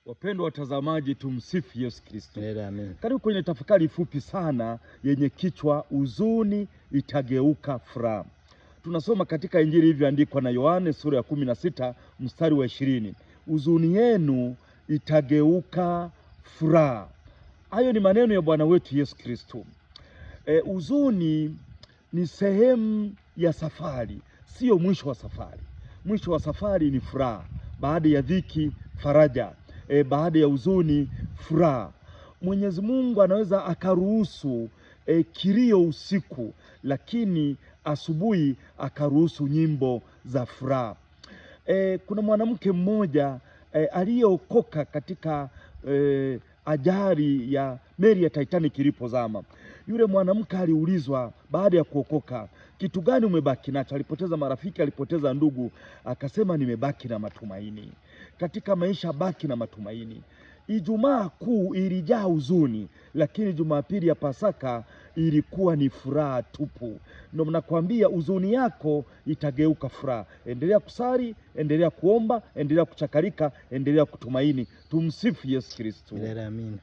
Wapendwa watazamaji, tumsifu Yesu Kristo. Amen. Karibu kwenye tafakari fupi sana yenye kichwa huzuni itageuka furaha. Tunasoma katika Injili ilivyoandikwa na Yohane sura ya 16 mstari wa 20. Huzuni yenu itageuka furaha. Hayo ni maneno ya Bwana wetu Yesu Kristo. Huzuni ni sehemu ya safari, sio mwisho wa safari. Mwisho wa safari ni furaha. Baada ya dhiki, faraja. Baada ya huzuni, furaha. Mwenyezi Mungu anaweza akaruhusu kilio usiku, lakini asubuhi akaruhusu nyimbo za furaha. Kuna mwanamke mmoja aliyeokoka katika ajali ya meli ya Titanic ilipozama. Yule mwanamke aliulizwa baada ya kuokoka, kitu gani umebaki nacho? Alipoteza marafiki, alipoteza ndugu, akasema nimebaki na matumaini. Katika maisha baki na matumaini. Ijumaa Kuu ilijaa huzuni, lakini Jumapili ya Pasaka ilikuwa ni furaha tupu. Ndio nakwambia, huzuni yako itageuka furaha. Endelea kusali, endelea kuomba, endelea kuchakarika, endelea kutumaini. Tumsifu Yesu Kristo. Amen.